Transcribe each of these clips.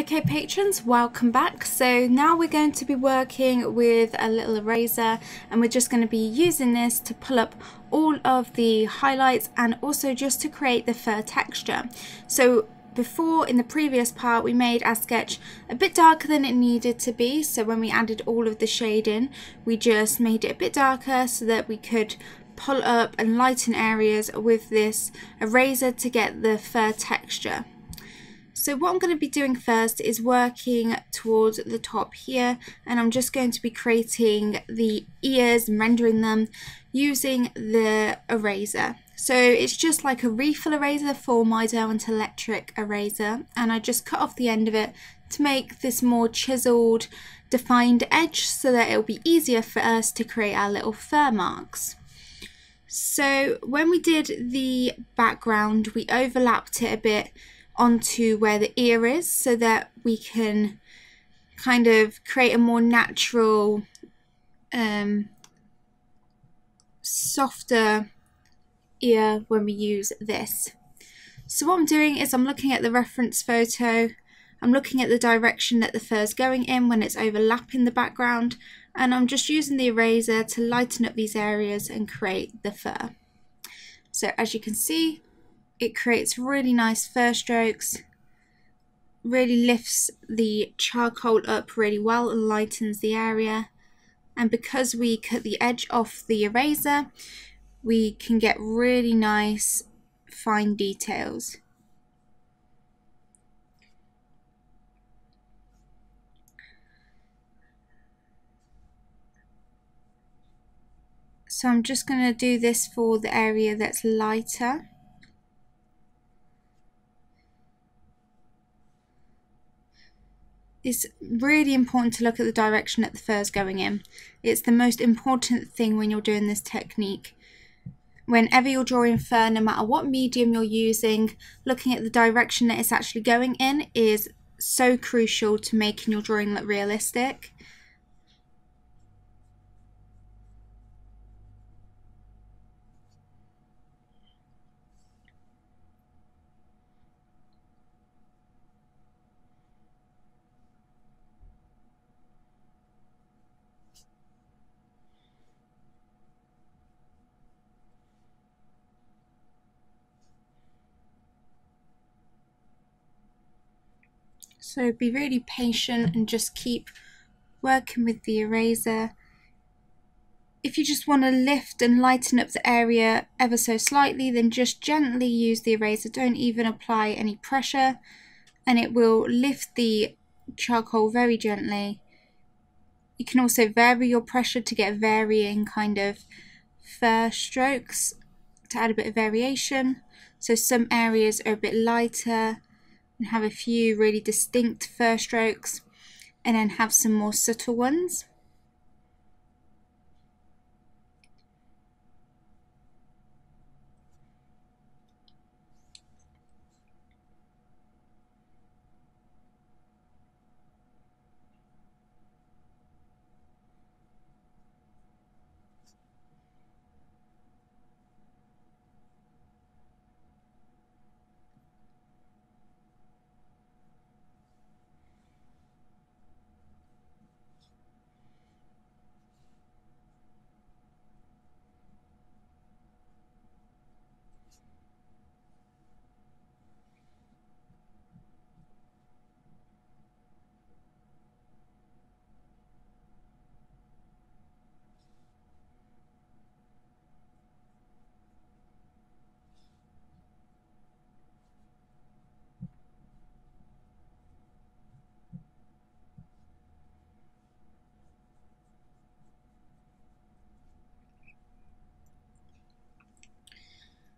Okay patrons, welcome back. So now we're going to be working with a little eraser, and we're just going to be using this to pull up all of the highlights and also just to create the fur texture. So before, in the previous part, we made our sketch a bit darker than it needed to be. So when we added all of the shade in, we just made it a bit darker so that we could pull up and lighten areas with this eraser to get the fur texture. So what I'm going to be doing first is working towards the top here, and I'm just going to be creating the ears and rendering them using the eraser. So it's just like a refill eraser for my Derwent electric eraser, and I just cut off the end of it to make this more chiseled, defined edge so that it'll be easier for us to create our little fur marks. So when we did the background, we overlapped it a bit onto where the ear is so that we can kind of create a more natural, softer ear when we use this. So what I'm doing is I'm looking at the reference photo, I'm looking at the direction that the fur is going in when it's overlapping the background, and I'm just using the eraser to lighten up these areas and create the fur. So as you can see, it creates really nice fur strokes, really lifts the charcoal up really well and lightens the area. And because we cut the edge off the eraser, we can get really nice fine details. So I'm just going to do this for the area that's lighter. It's really important to look at the direction that the fur is going in. It's the most important thing when you're doing this technique. Whenever you're drawing fur, no matter what medium you're using, looking at the direction that it's actually going in is so crucial to making your drawing look realistic. So be really patient and just keep working with the eraser. If you just want to lift and lighten up the area ever so slightly, then just gently use the eraser. Don't even apply any pressure, and it will lift the charcoal very gently. You can also vary your pressure to get varying kind of fur strokes to add a bit of variation. So some areas are a bit lighter and have a few really distinct fur strokes, and then have some more subtle ones.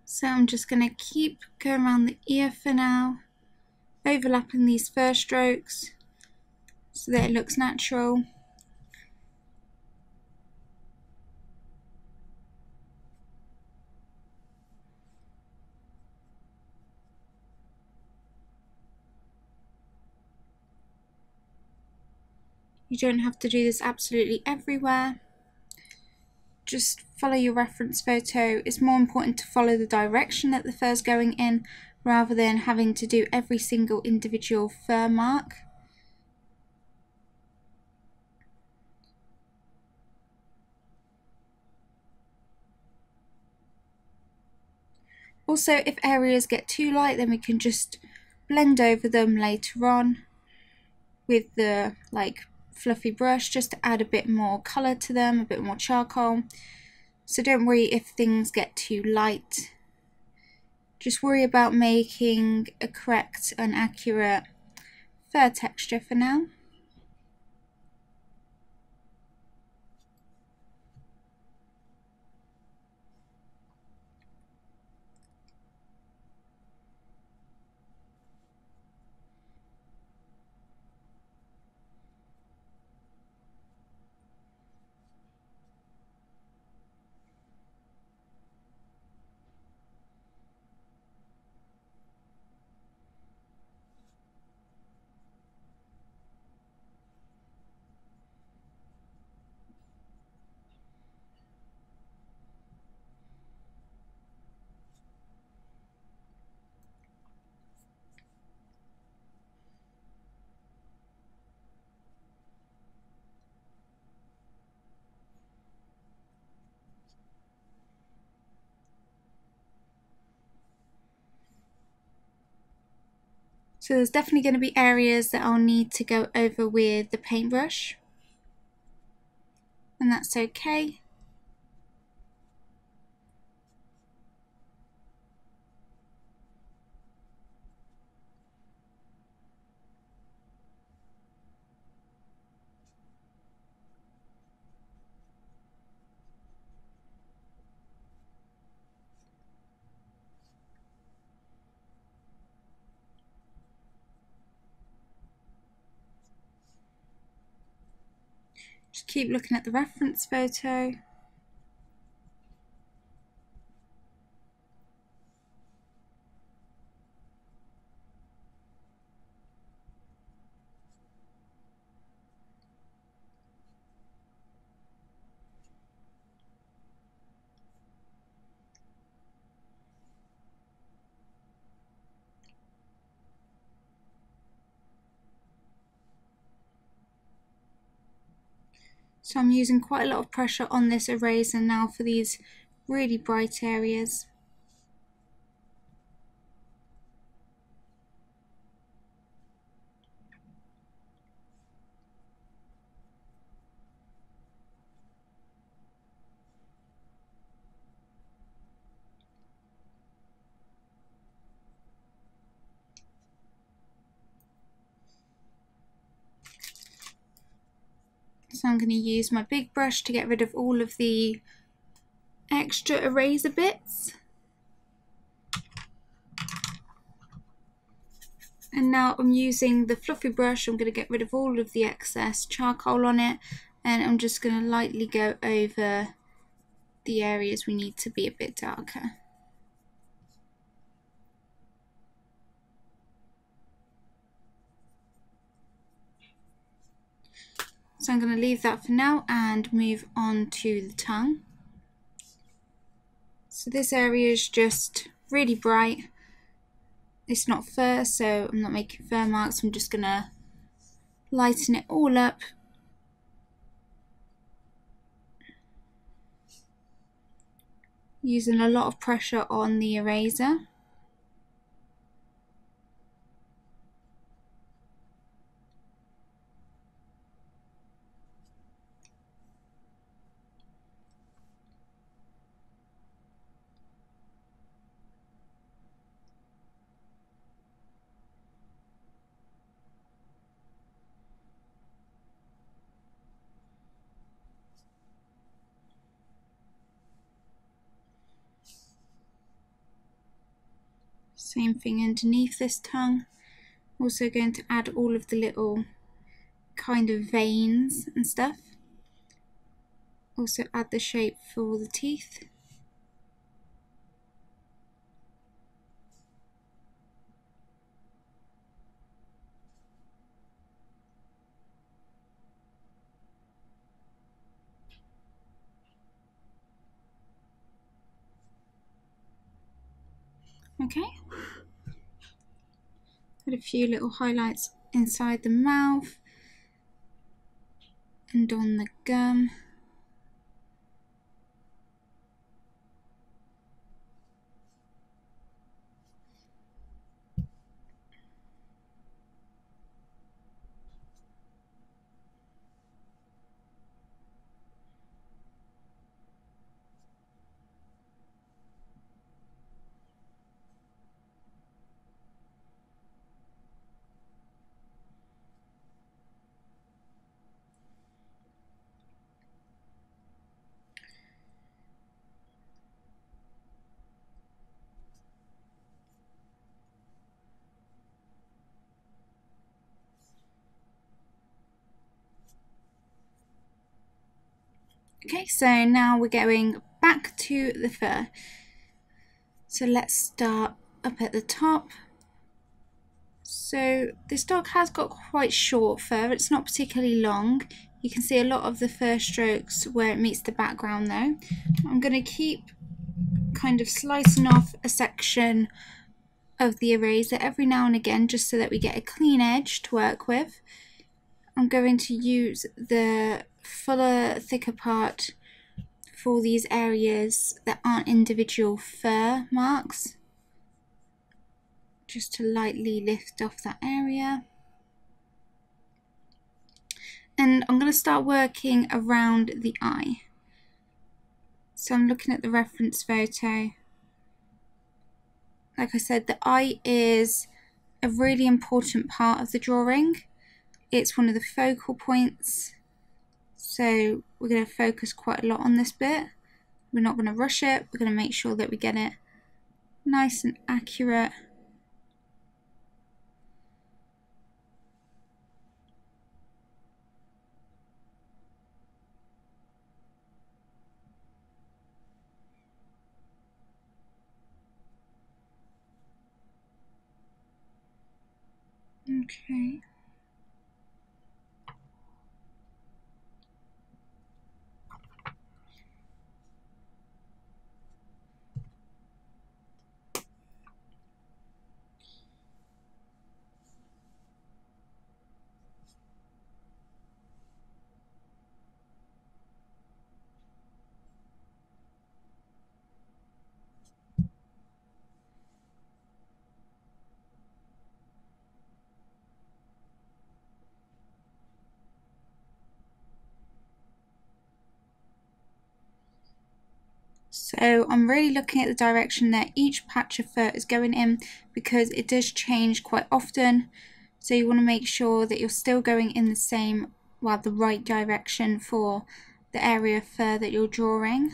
So I'm just going to keep going around the ear for now, overlapping these fur strokes so that it looks natural. You don't have to do this absolutely everywhere. Just follow your reference photo. It's more important to follow the direction that the fur is going in rather than having to do every single individual fur mark. Also, if areas get too light, then we can just blend over them later on with the fluffy brush just to add a bit more colour to them, a bit more charcoal. So don't worry if things get too light. Just worry about making a correct and accurate fur texture for now. So there's definitely going to be areas that I'll need to go over with the paintbrush, and that's okay. Just keep looking at the reference photo. So I'm using quite a lot of pressure on this eraser now for these really bright areas. So I'm going to use my big brush to get rid of all of the extra eraser bits. And now I'm using the fluffy brush. I'm going to get rid of all of the excess charcoal on it, and I'm just going to lightly go over the areas we need to be a bit darker. So I'm going to leave that for now and move on to the tongue. So this area is just really bright. It's not fur, so I'm not making fur marks. I'm just going to lighten it all up. Using a lot of pressure on the eraser. Same thing underneath this tongue. Also going to add all of the little kind of veins and stuff. Also add the shape for the teeth. Okay. Put a few little highlights inside the mouth and on the gum. Okay, so now we're going back to the fur. So let's start up at the top. So this dog has got quite short fur, it's not particularly long. You can see a lot of the fur strokes where it meets the background though. I'm going to keep kind of slicing off a section of the eraser every now and again just so that we get a clean edge to work with. I'm going to use the fuller, thicker part for these areas that aren't individual fur marks, just to lightly lift off that area. And I'm going to start working around the eye. So I'm looking at the reference photo. Like I said, the eye is a really important part of the drawing. It's one of the focal points, so we're going to focus quite a lot on this bit. We're not going to rush it, we're going to make sure that we get it nice and accurate. Okay. So I'm really looking at the direction that each patch of fur is going in, because it does change quite often. So you want to make sure that you're still going in the same, well, the right direction for the area of fur that you're drawing.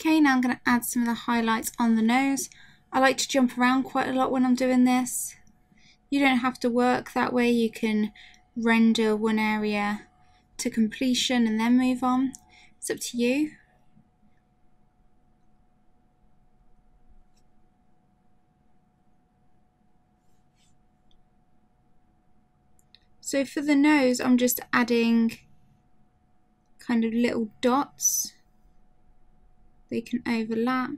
Okay, now I'm going to add some of the highlights on the nose. I like to jump around quite a lot when I'm doing this. You don't have to work that way, you can render one area to completion and then move on. It's up to you. So for the nose, I'm just adding kind of little dots. They can overlap.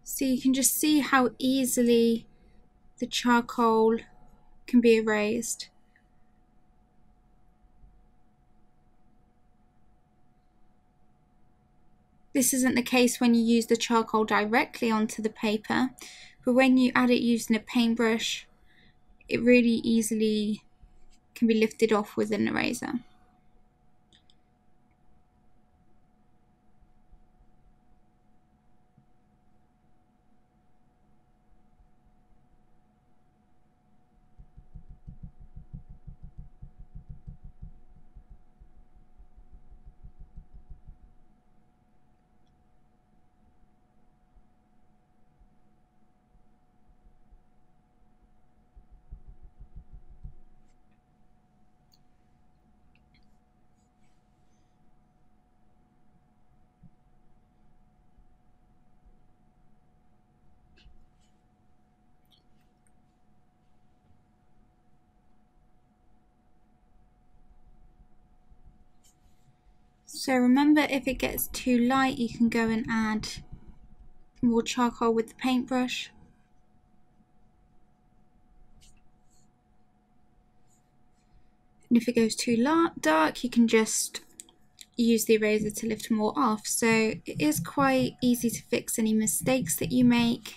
So you can just see how easily the charcoal can be erased. This isn't the case when you use the charcoal directly onto the paper, but when you add it using a paintbrush, it really easily can be lifted off with an eraser. So remember, if it gets too light, you can go and add more charcoal with the paintbrush. And if it goes too dark, you can just use the eraser to lift more off. So it is quite easy to fix any mistakes that you make.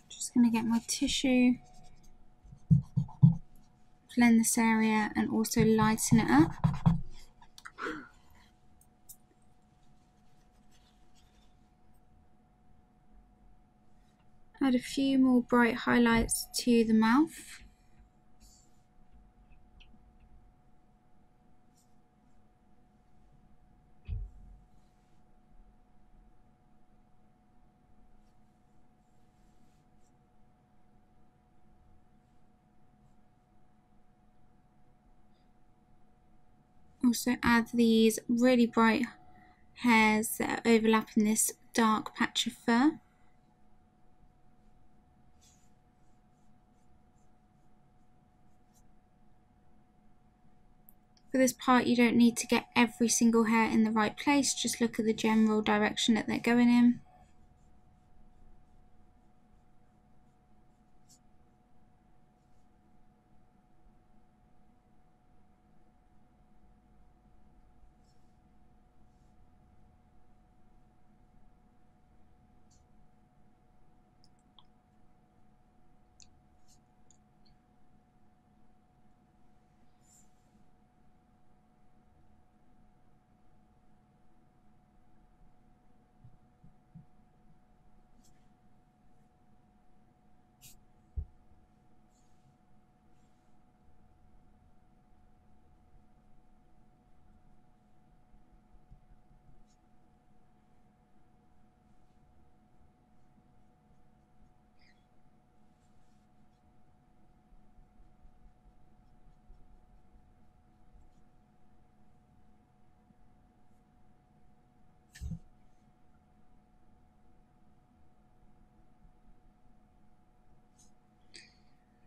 Just going to get my tissue, blend this area and also lighten it up. Add a few more bright highlights to the mouth. Also add these really bright hairs that are overlapping this dark patch of fur. For this part, you don't need to get every single hair in the right place, just look at the general direction that they're going in.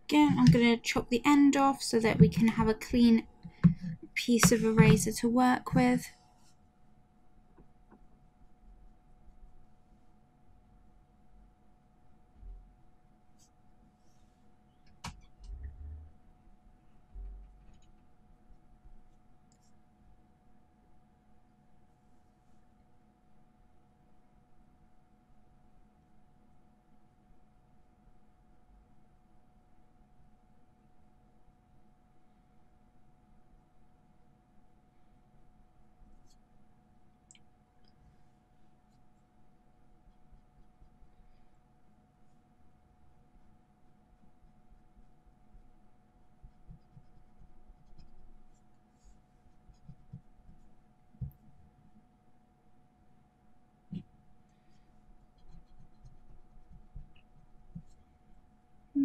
Again, I'm going to chop the end off so that we can have a clean piece of eraser to work with.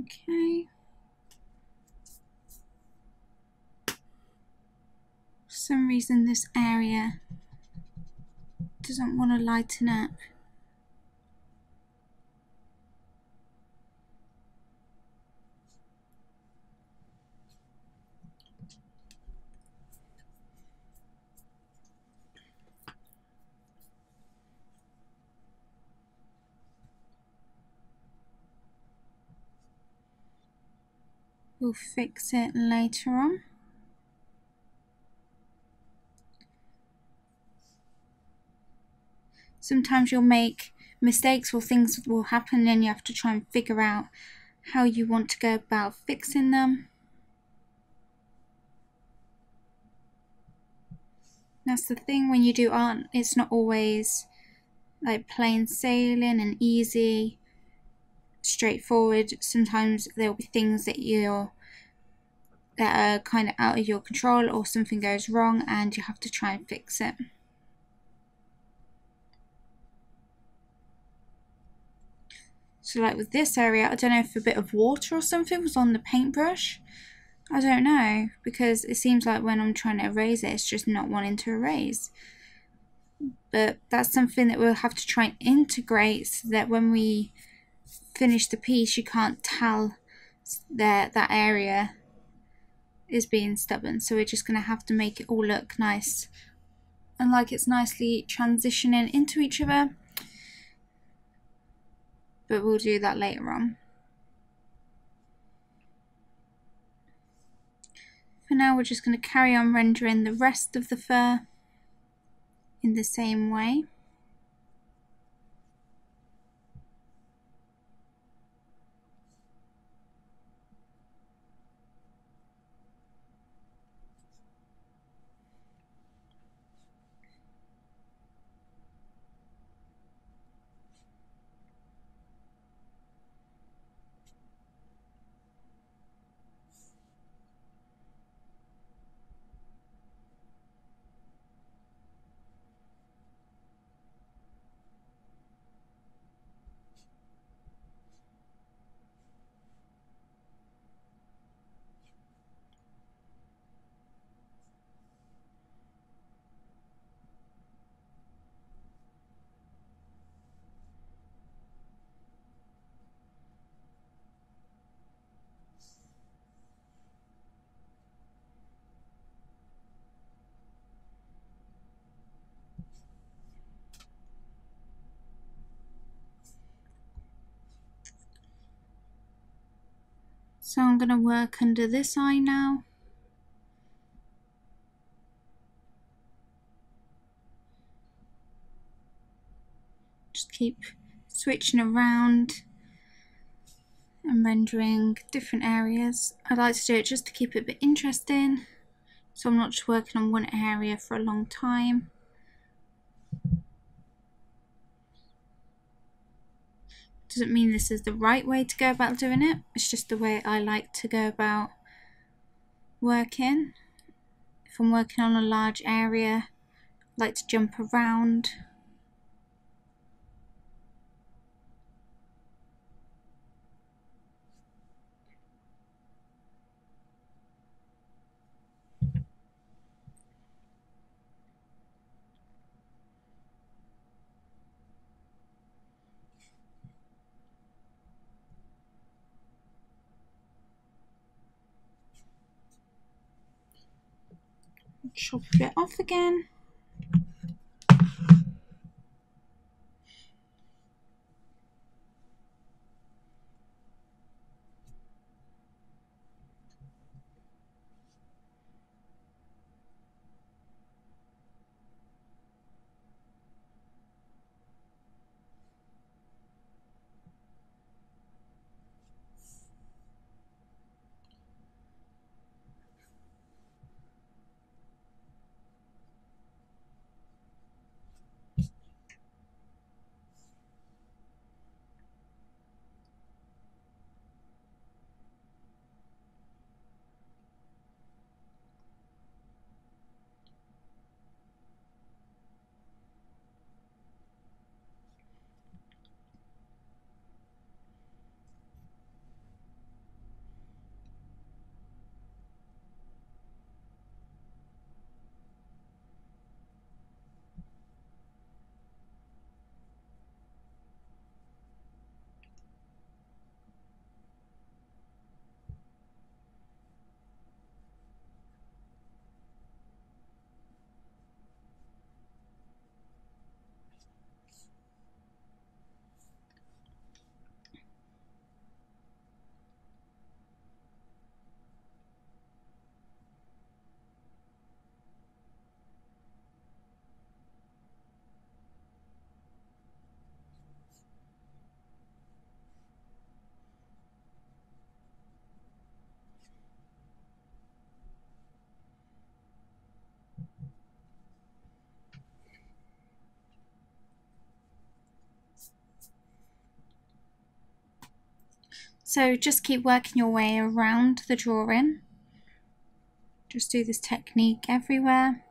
Okay. For some reason this area doesn't want to lighten up. We'll fix it later on. Sometimes you'll make mistakes or things will happen and you have to try and figure out how you want to go about fixing them. That's the thing when you do art, it's not always like plain sailing and easy, straightforward. Sometimes there'll be things that are kind of out of your control, or something goes wrong and you have to try and fix it. So like with this area, I don't know if a bit of water or something was on the paintbrush. I don't know, because it seems like when I'm trying to erase it, it's just not wanting to erase. But that's something that we'll have to try and integrate so that when we finish the piece, you can't tell that that area is being stubborn. So we're just going to have to make it all look nice and like it's nicely transitioning into each other. But we'll do that later on. For now, we're just going to carry on rendering the rest of the fur in the same way. So I'm going to work under this eye now. Just keep switching around and rendering different areas. I like to do it just to keep it a bit interesting, so I'm not just working on one area for a long time. Doesn't mean this is the right way to go about doing it, it's just the way I like to go about working. If I'm working on a large area, I like to jump around. Chop a bit off again. So just keep working your way around the drawing. Just do this technique everywhere.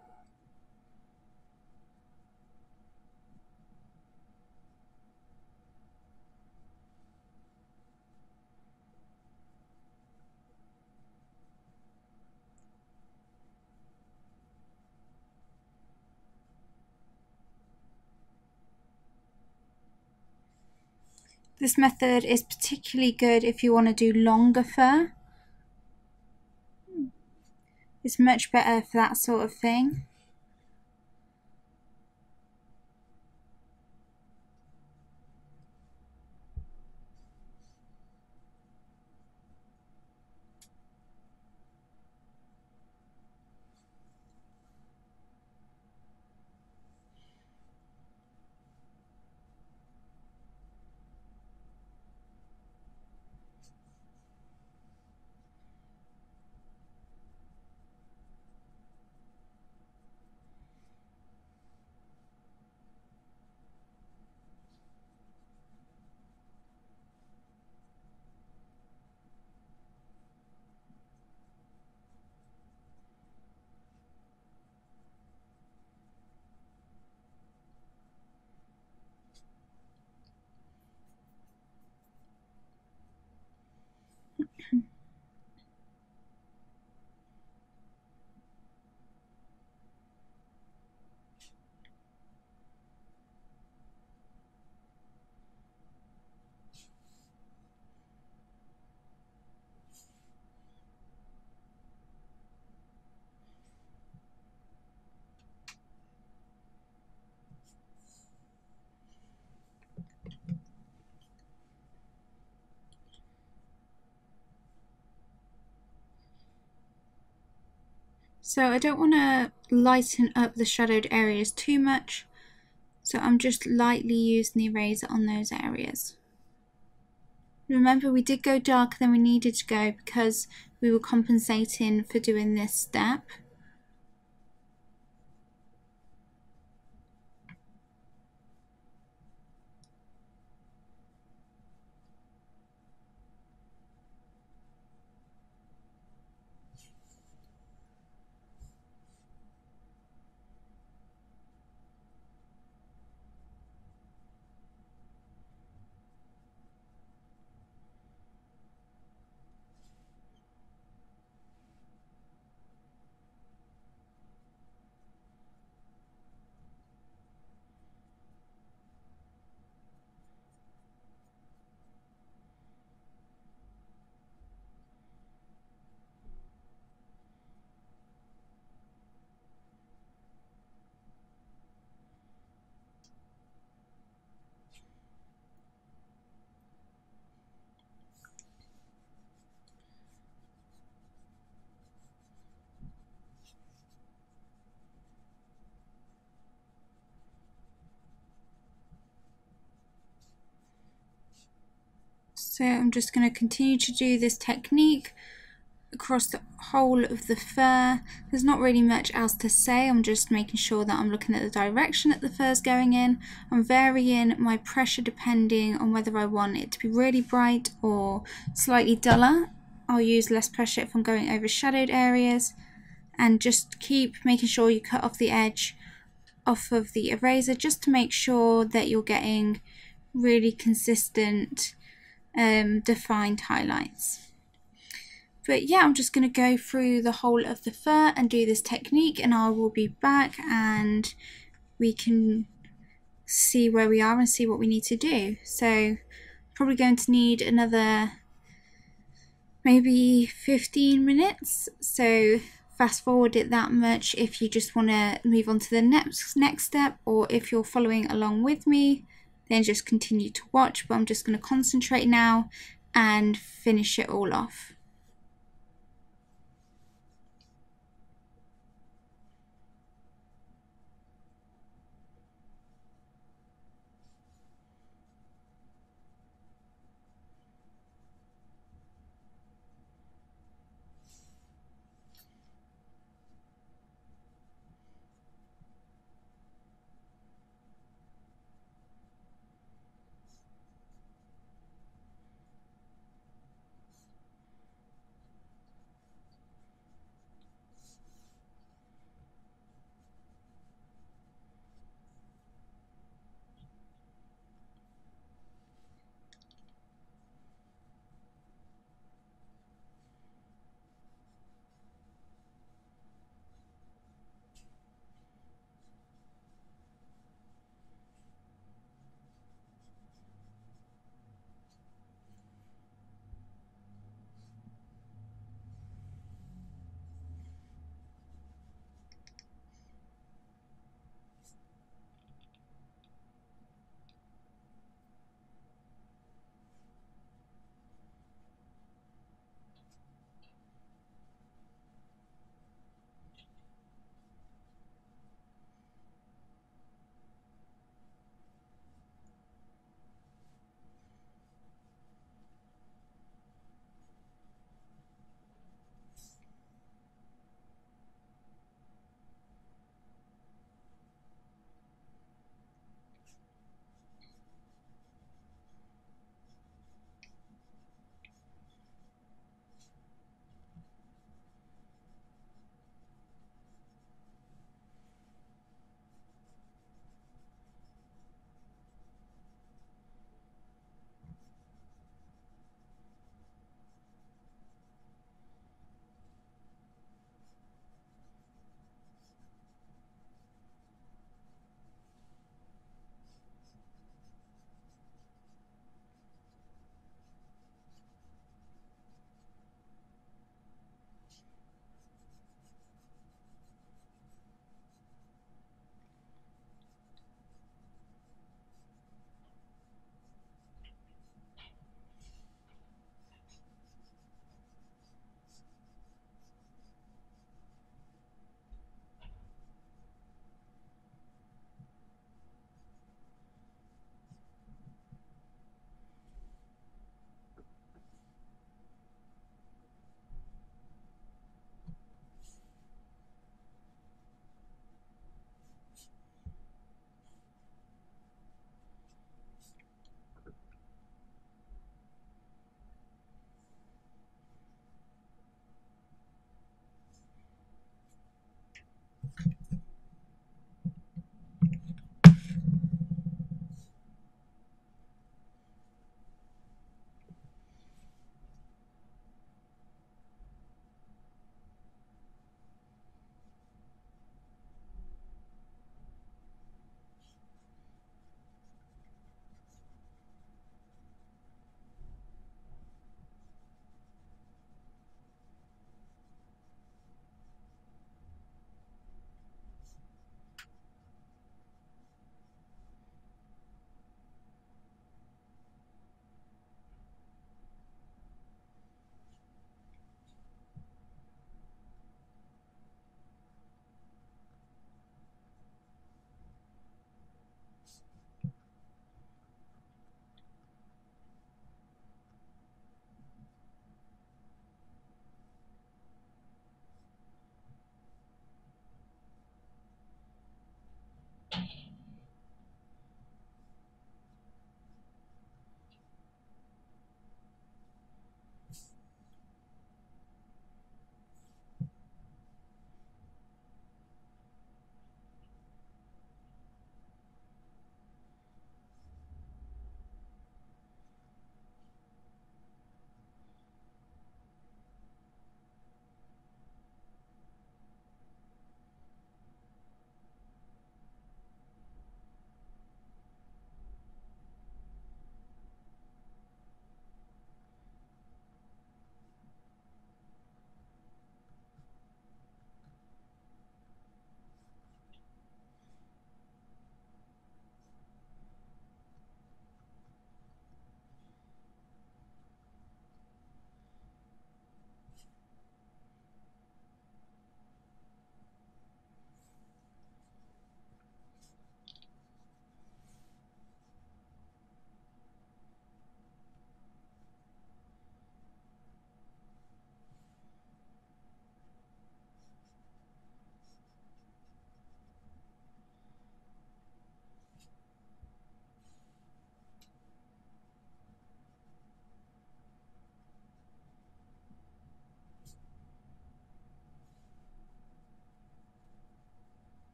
This method is particularly good if you want to do longer fur. It's much better for that sort of thing. So I don't want to lighten up the shadowed areas too much, so I'm just lightly using the eraser on those areas. Remember, we did go darker than we needed to go because we were compensating for doing this step. So I'm just going to continue to do this technique across the whole of the fur. There's not really much else to say. I'm just making sure that I'm looking at the direction that the fur's going in. I'm varying my pressure depending on whether I want it to be really bright or slightly duller. I'll use less pressure if I'm going over shadowed areas, and just keep making sure you cut off the edge off of the eraser just to make sure that you're getting really consistent defined highlights. But yeah, I'm just going to go through the whole of the fur and do this technique, and I will be back and we can see where we are and see what we need to do. So probably going to need another maybe 15 minutes, so fast forward it that much if you just want to move on to the next step, or if you're following along with me then just continue to watch, but I'm just going to concentrate now and finish it all off.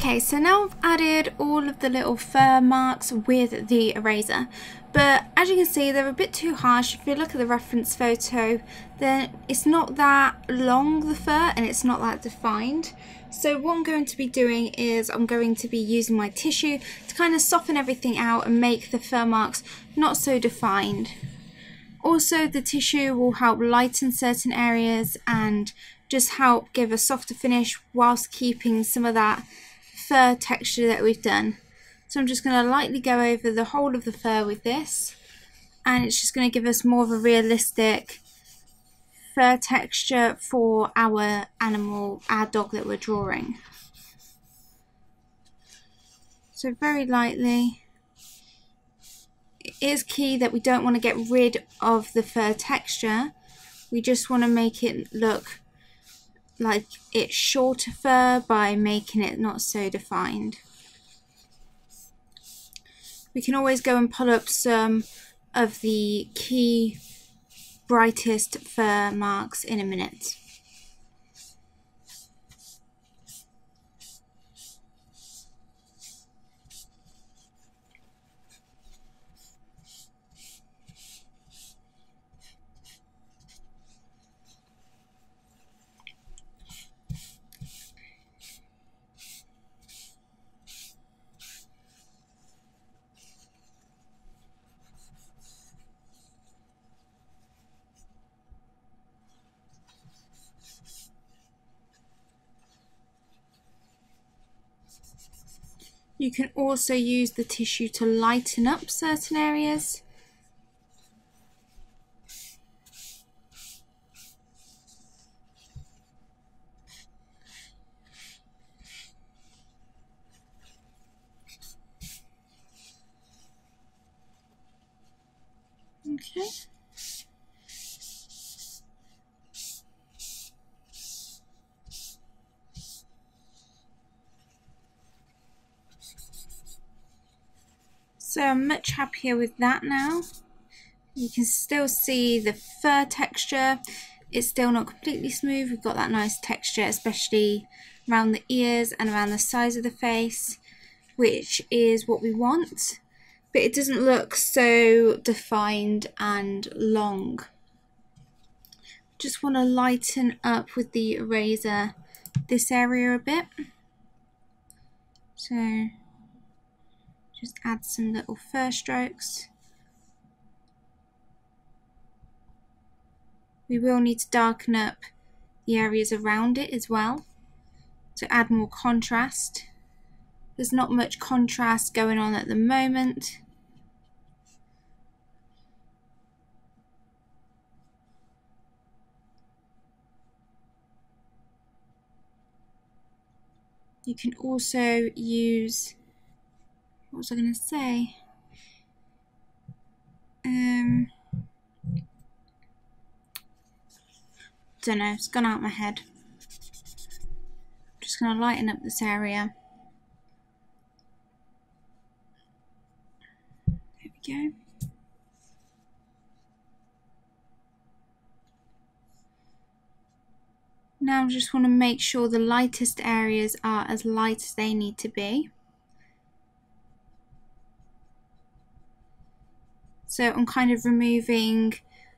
Okay, so now I've added all of the little fur marks with the eraser, but as you can see they're a bit too harsh. If you look at the reference photo, then it's not that long, the fur, and it's not that defined. So what I'm going to be doing is I'm going to be using my tissue to kind of soften everything out and make the fur marks not so defined. Also, the tissue will help lighten certain areas and just help give a softer finish whilst keeping some of that fur texture that we've done. So I'm just going to lightly go over the whole of the fur with this, and it's just going to give us more of a realistic fur texture for our animal, our dog that we're drawing. So very lightly. It is key that we don't want to get rid of the fur texture. We just want to make it look like it's shorter fur by making it not so defined. We can always go and pull up some of the key brightest fur marks in a minute. You can also use the tissue to lighten up certain areas. Okay. So I'm much happier with that now. You can still see the fur texture. It's still not completely smooth. We've got that nice texture, especially around the ears and around the sides of the face, which is what we want. But it doesn't look so defined and long. Just want to lighten up with the eraser this area a bit. So just add some little fur strokes. We will need to darken up the areas around it as well to add more contrast. There's not much contrast going on at the moment. You can also use, what was I going to say? Don't know, it's gone out of my head. Just going to lighten up this area. There we go. Now I just want to make sure the lightest areas are as light as they need to be. So I'm kind of removing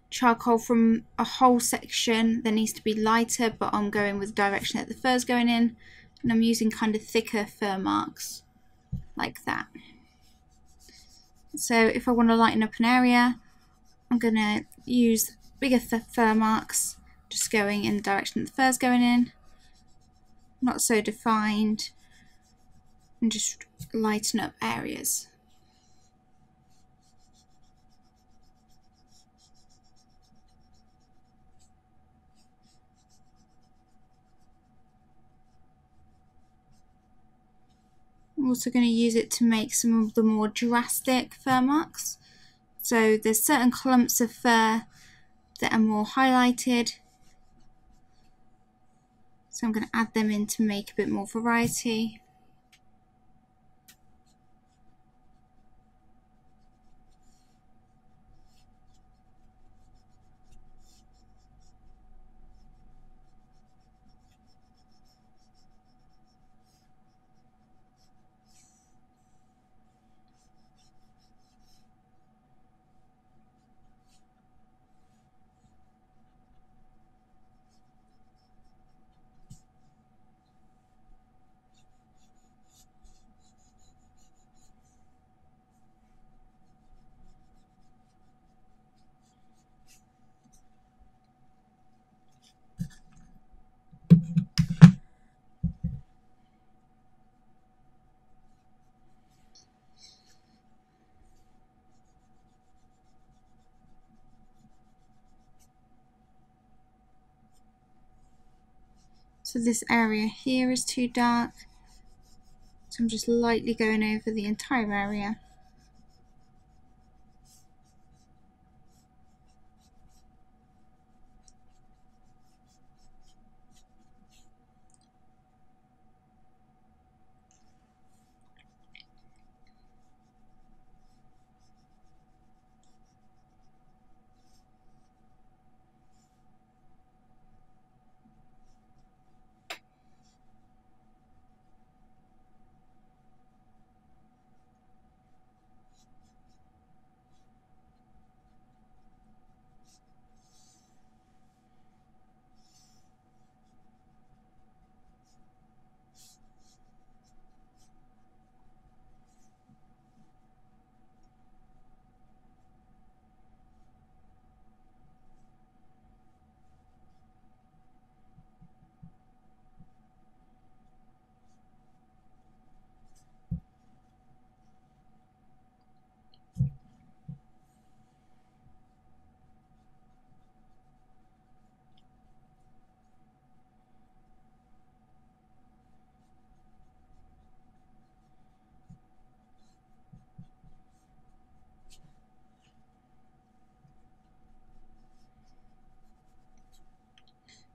charcoal from a whole section that needs to be lighter, but I'm going with the direction that the fur's going in, and I'm using kind of thicker fur marks like that. So if I want to lighten up an area, I'm going to use bigger fur marks, just going in the direction that the fur's going in, not so defined, and just lighten up areas. I'm also going to use it to make some of the more drastic fur marks. So there's certain clumps of fur that are more highlighted. So I'm going to add them in to make a bit more variety. So this area here is too dark. So I'm just lightly going over the entire area.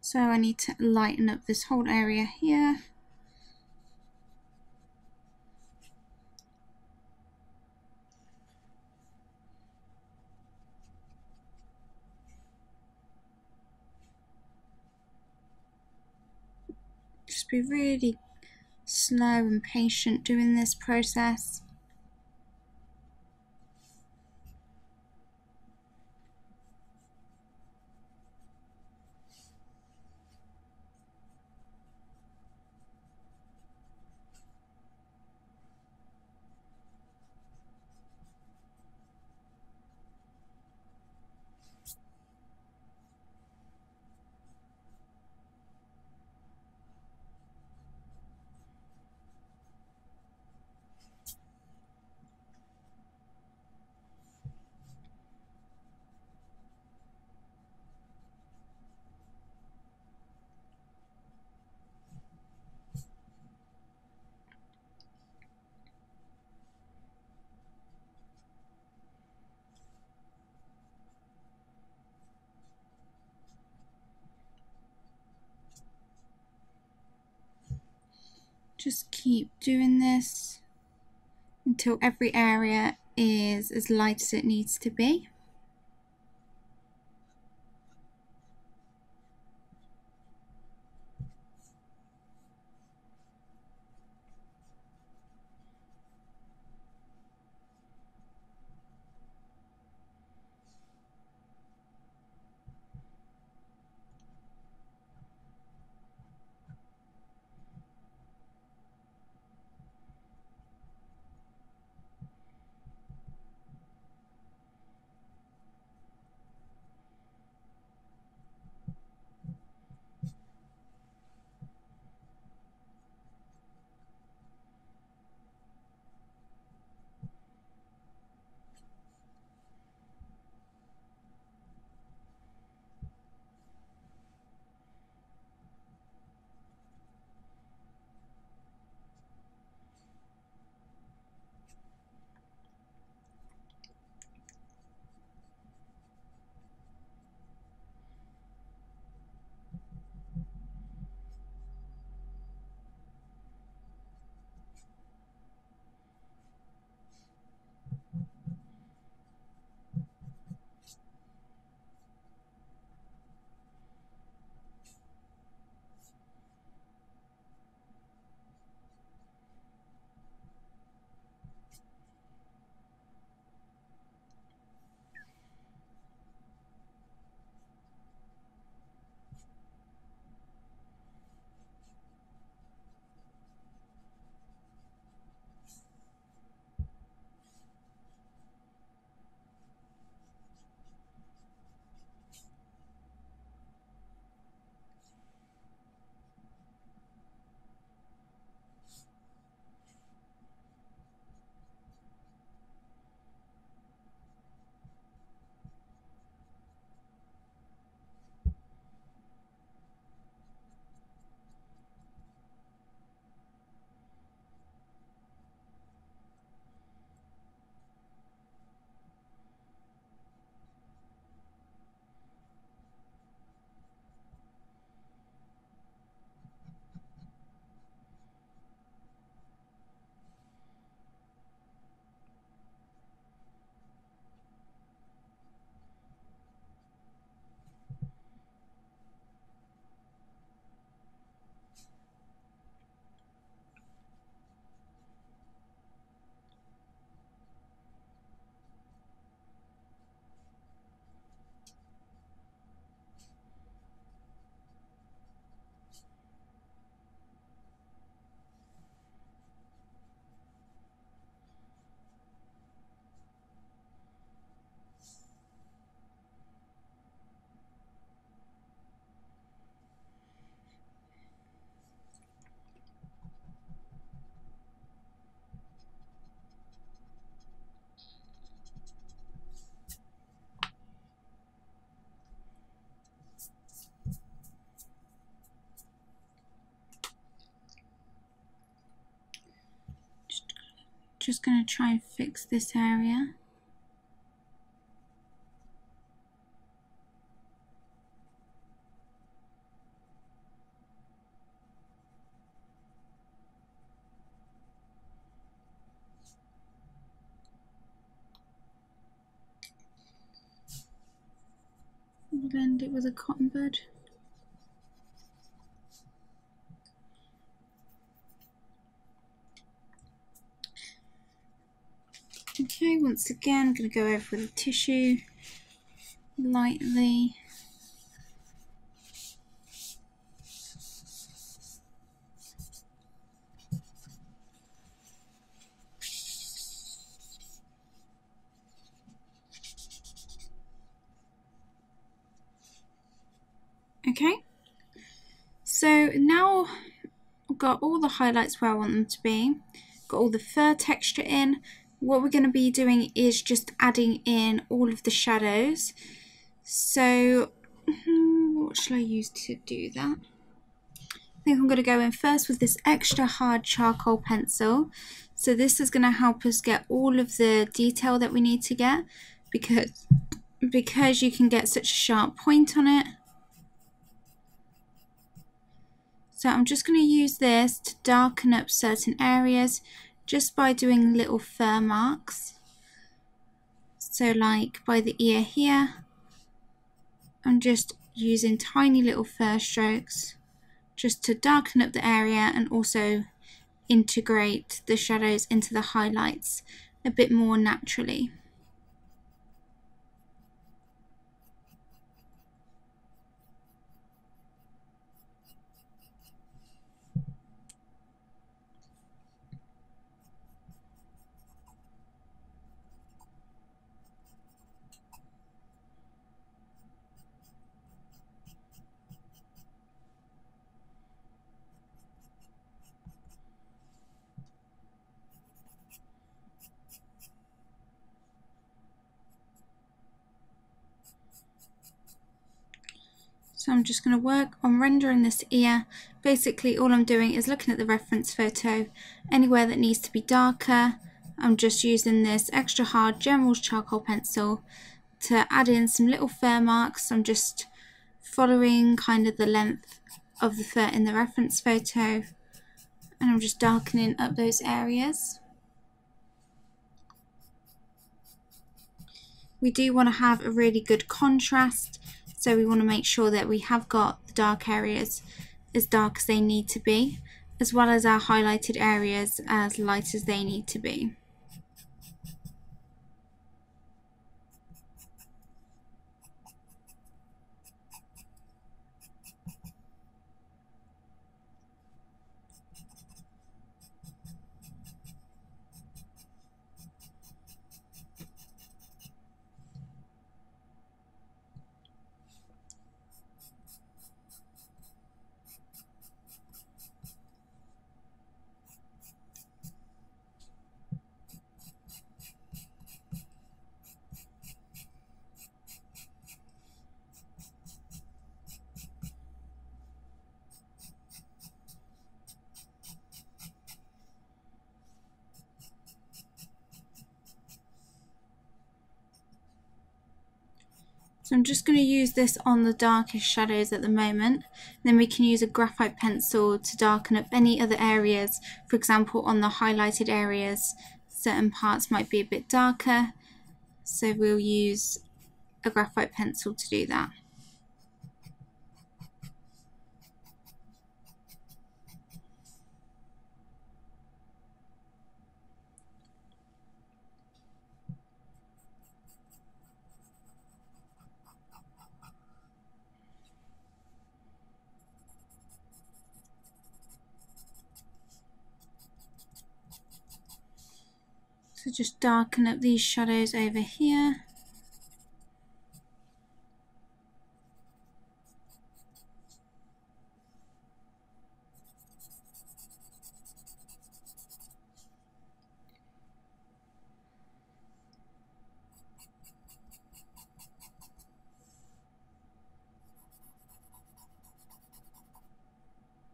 So I need to lighten up this whole area here. Just be really slow and patient doing this process. Just keep doing this until every area is as light as it needs to be. Just going to try and fix this area. Blend it with a cotton bud. Okay, once again, I'm going to go over with a tissue lightly. Okay, so now I've got all the highlights where I want them to be, got all the fur texture in. What we're going to be doing is just adding in all of the shadows. So what shall I use to do that? I think I'm going to go in first with this extra hard charcoal pencil. So this is going to help us get all of the detail that we need to get, because you can get such a sharp point on it. So I'm just going to use this to darken up certain areas just by doing little fur marks. So like by the ear here, I'm just using tiny little fur strokes just to darken up the area and also integrate the shadows into the highlights a bit more naturally. So I'm just going to work on rendering this ear. Basically all I'm doing is looking at the reference photo. Anywhere that needs to be darker, I'm just using this extra hard General's charcoal pencil to add in some little fur marks. I'm just following kind of the length of the fur in the reference photo, and I'm just darkening up those areas. We do want to have a really good contrast, so we want to make sure that we have got the dark areas as dark as they need to be, as well as our highlighted areas as light as they need to be. So I'm just going to use this on the darkest shadows at the moment. Then we can use a graphite pencil to darken up any other areas. For example, on the highlighted areas, certain parts might be a bit darker. So we'll use a graphite pencil to do that. So just darken up these shadows over here.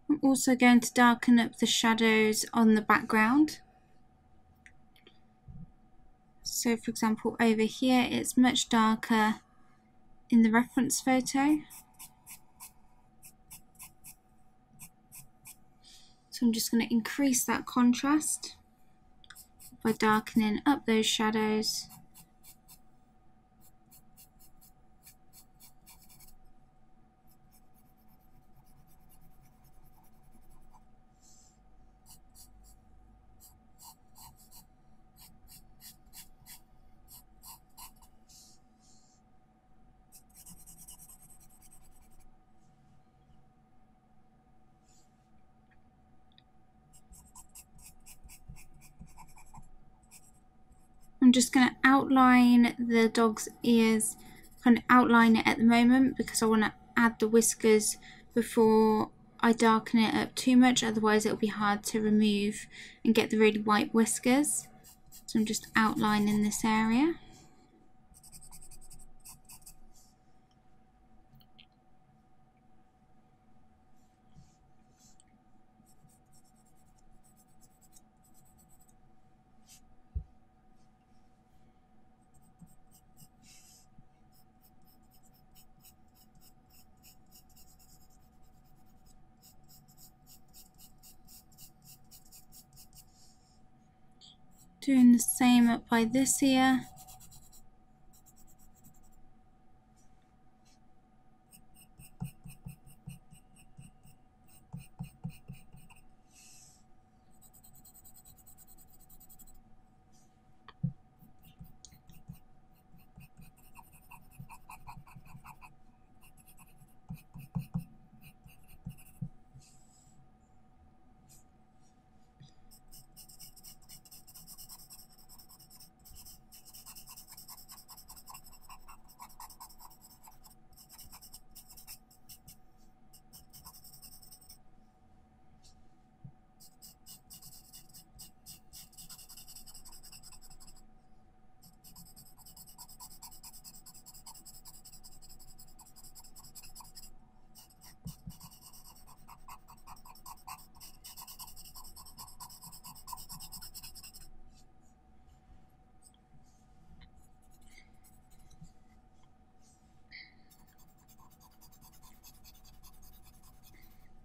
I'm also going to darken up the shadows on the background. So for example over here it's much darker in the reference photo. So I'm just going to increase that contrast by darkening up those shadows. I'm just going to outline the dog's ears, kind of outline it at the moment because I want to add the whiskers before I darken it up too much, otherwise it'll be hard to remove and get the really white whiskers. So I'm just outlining this area. Doing the same up by this ear.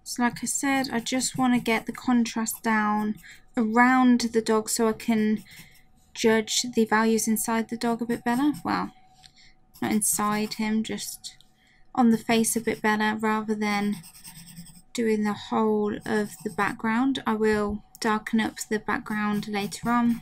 So like I said, I just want to get the contrast down around the dog so I can judge the values inside the dog a bit better. Well, not inside him, just on the face a bit better rather than doing the whole of the background. I will darken up the background later on.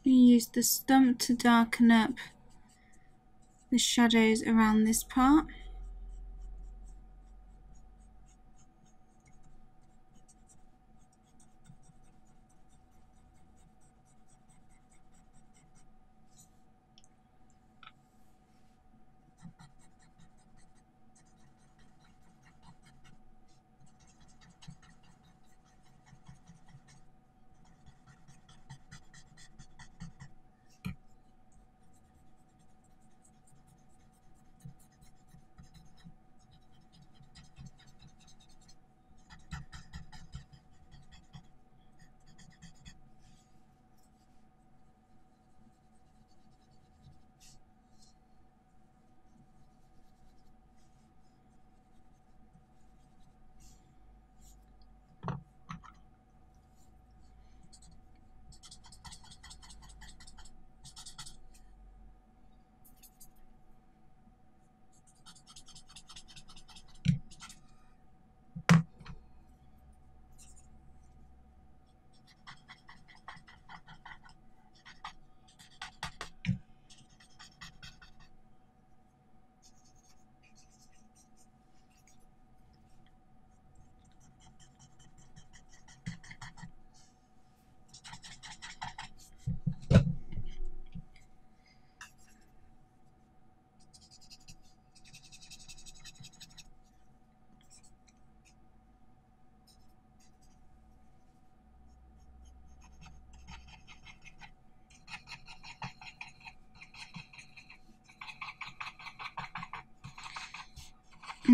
Use the stump to darken up the shadows around this part.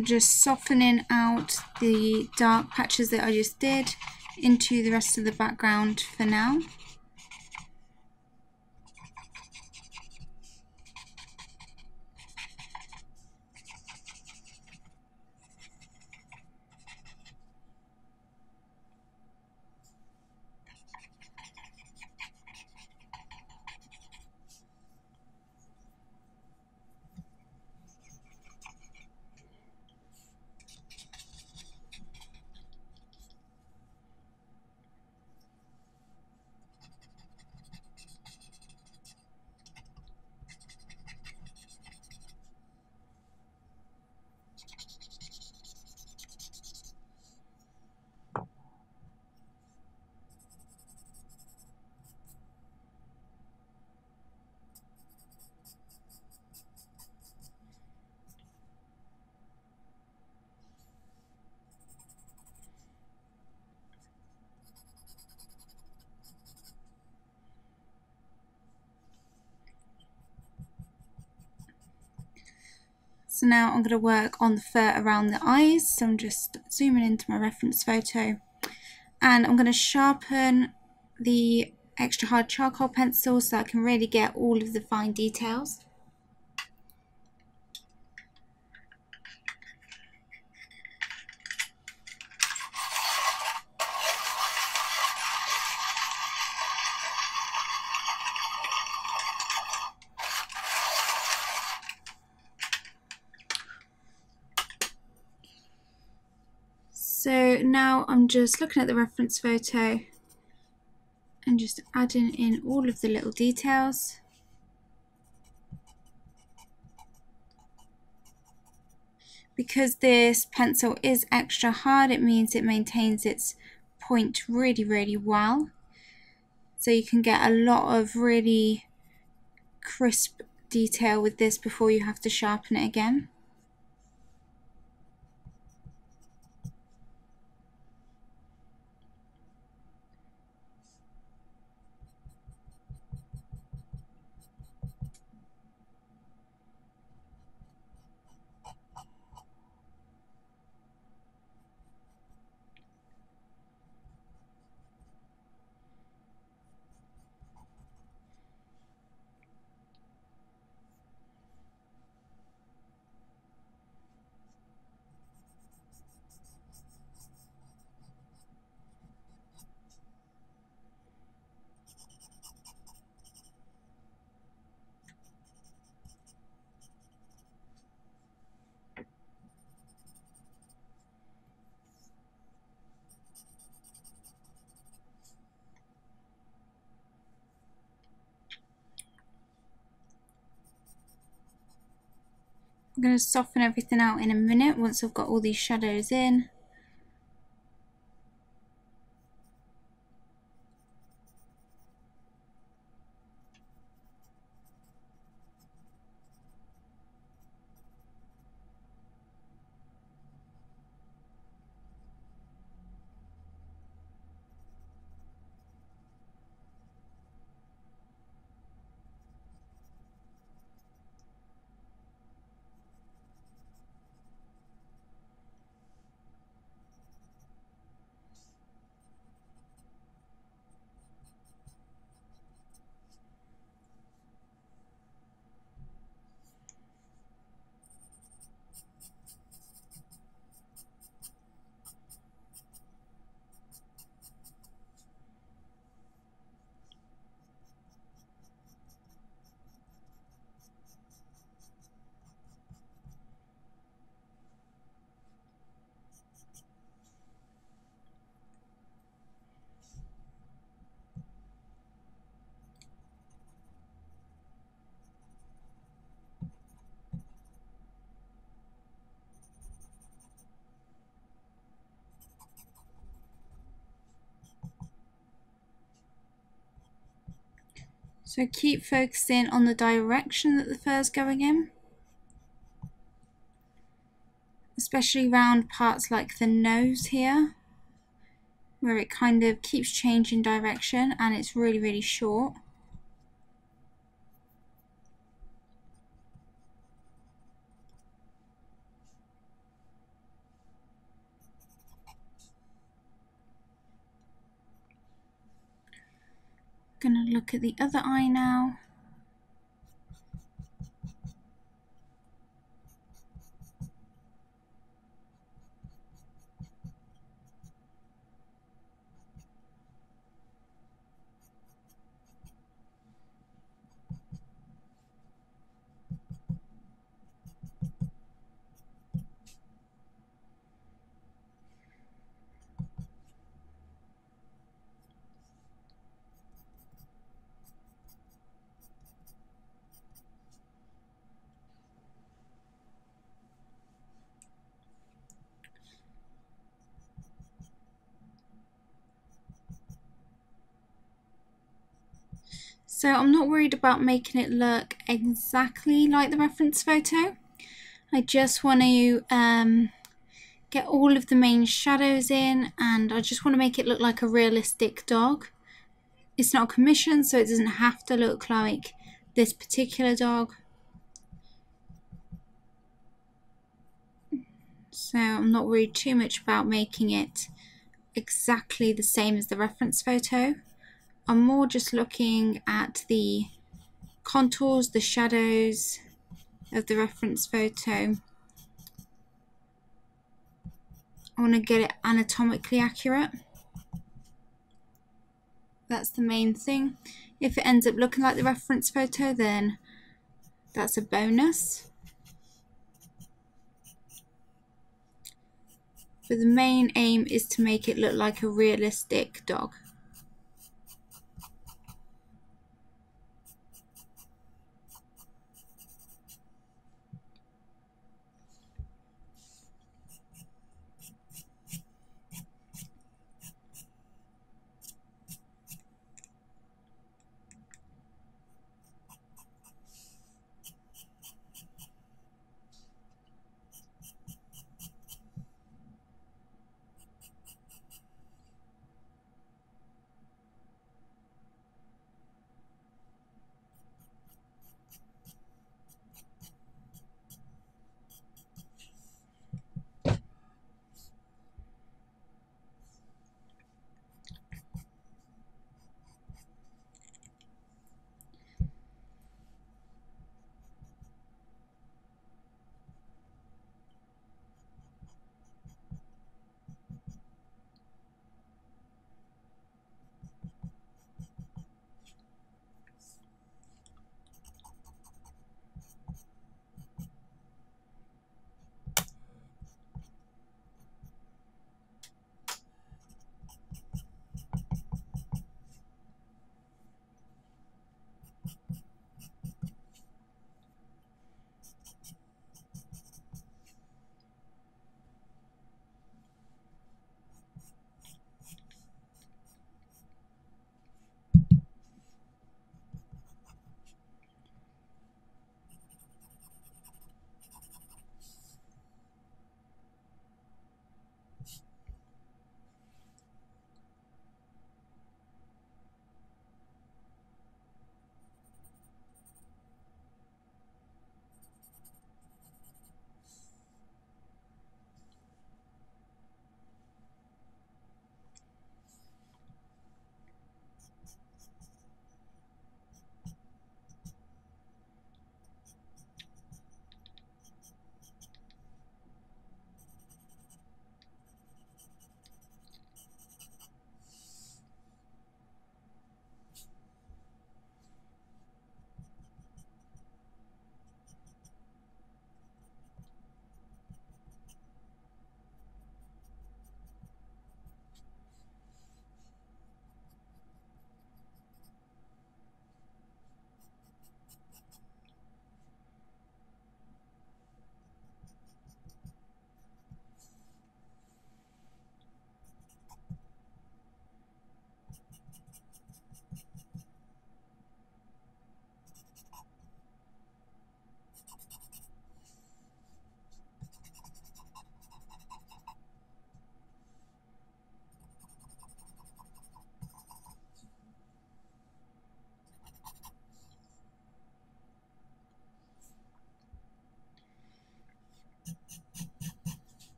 I'm just softening out the dark patches that I just did into the rest of the background for now. So now I'm going to work on the fur around the eyes. So I'm just zooming into my reference photo, and I'm going to sharpen the extra hard charcoal pencil so I can really get all of the fine details. So now I'm just looking at the reference photo and just adding in all of the little details. Because this pencil is extra hard, it means it maintains its point really well. So you can get a lot of really crisp detail with this before you have to sharpen it again. I'm going to soften everything out in a minute once I've got all these shadows in. So keep focusing on the direction that the fur is going in, especially around parts like the nose here, where it kind of keeps changing direction and it's really short. Gonna look at the other eye now. So I'm not worried about making it look exactly like the reference photo. I just want to get all of the main shadows in, and I just want to make it look like a realistic dog. It's not a commission, so it doesn't have to look like this particular dog. So I'm not worried too much about making it exactly the same as the reference photo. I'm more just looking at the contours, the shadows of the reference photo. I want to get it anatomically accurate. That's the main thing. If it ends up looking like the reference photo, then that's a bonus. But the main aim is to make it look like a realistic dog.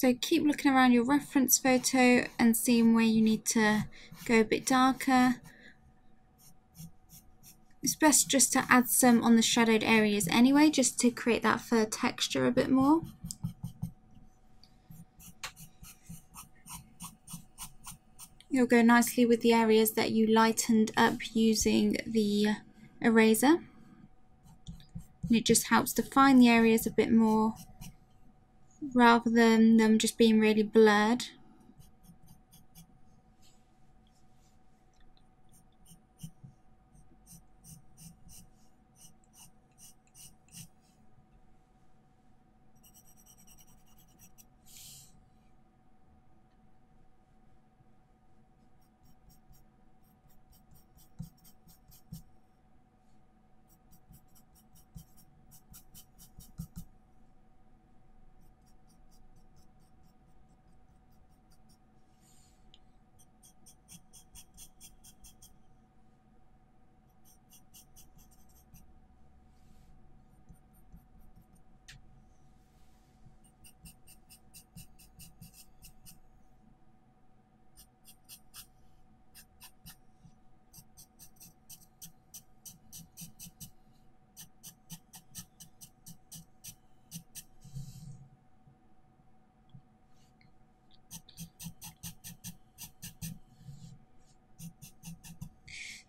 So keep looking around your reference photo and seeing where you need to go a bit darker. It's best just to add some on the shadowed areas anyway, just to create that fur texture a bit more. It'll go nicely with the areas that you lightened up using the eraser. And it just helps define the areas a bit more rather than them just being really blurred.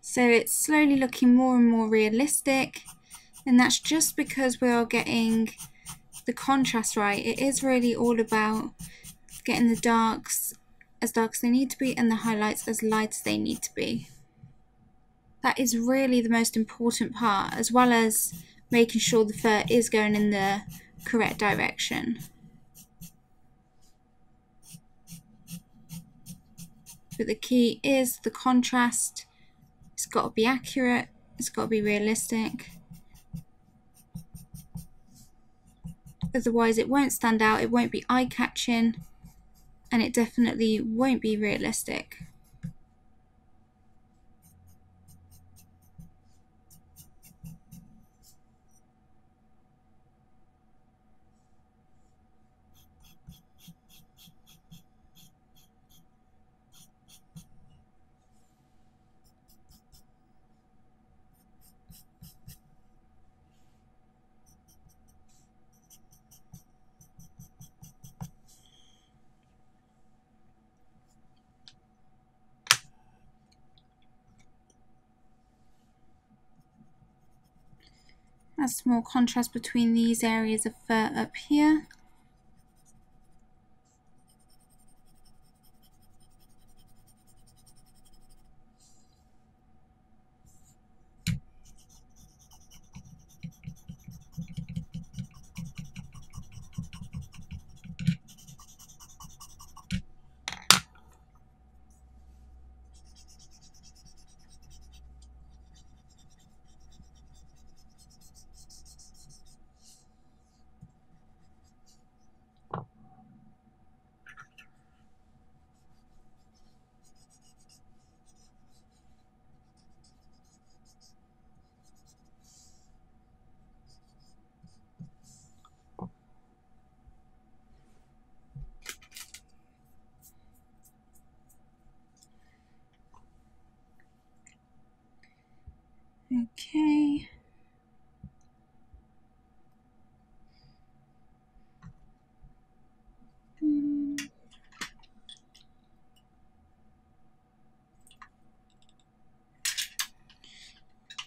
So it's slowly looking more and more realistic, and that's just because we are getting the contrast right. It is really all about getting the darks as dark as they need to be and the highlights as light as they need to be. That is really the most important part, as well as making sure the fur is going in the correct direction. But the key is the contrast. It's got to be accurate, it's got to be realistic. Otherwise it won't stand out, it won't be eye-catching, and it definitely won't be realistic. Add some more contrast between these areas of fur up here. Okay.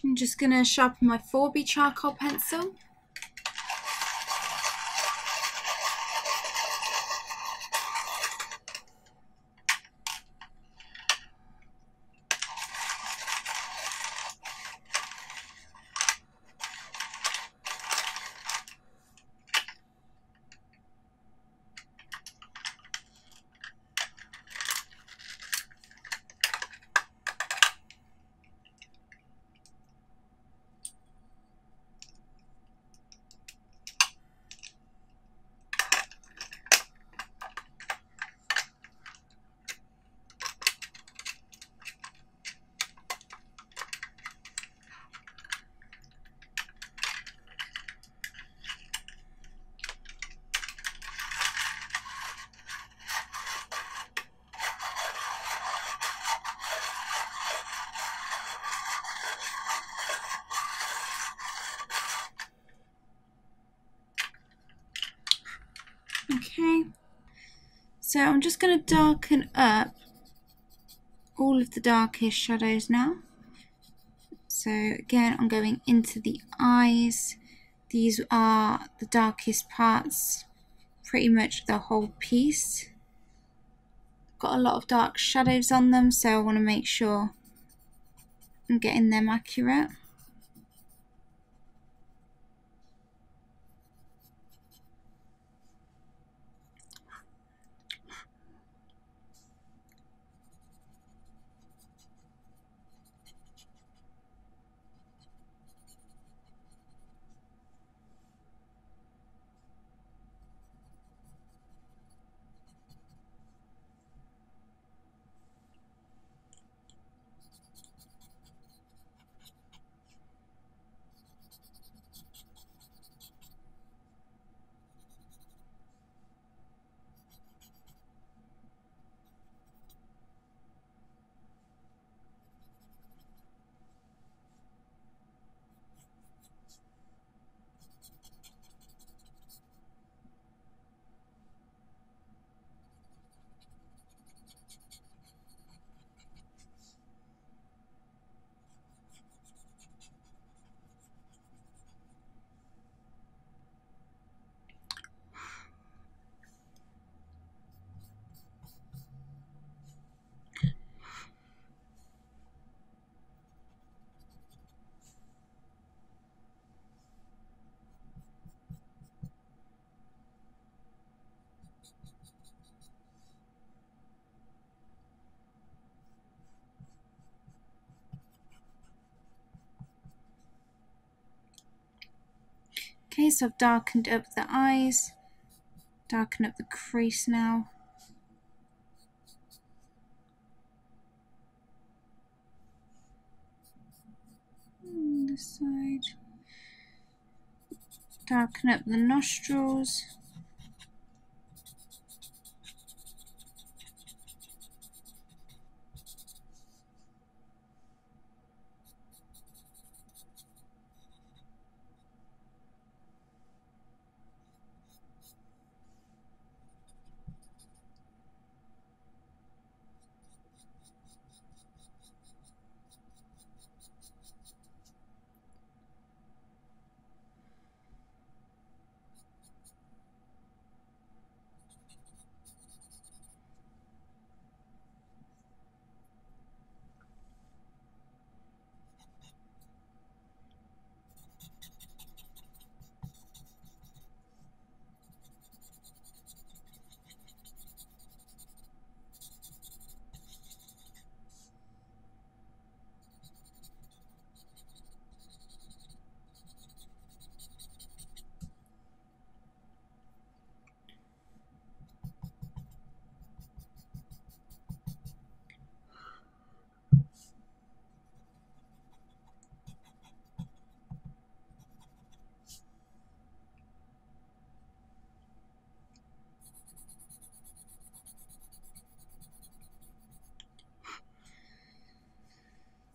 I'm just going to sharpen my 4B charcoal pencil. Okay, so I'm just going to darken up all of the darkest shadows now. So again, I'm going into the eyes. These are the darkest parts, pretty much the whole piece. Got a lot of dark shadows on them, so I want to make sure I'm getting them accurate. Okay, so I've darkened up the eyes, darken up the crease now. On this side. Darken up the nostrils.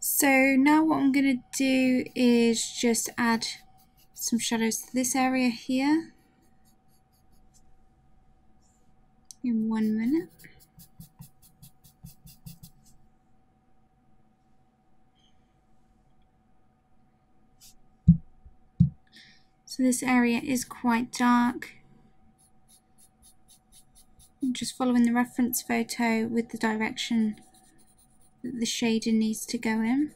So now what I'm going to do is just add some shadows to this area here in 1 minute. So this area is quite dark. I'm just following the reference photo with the direction that the shader needs to go in.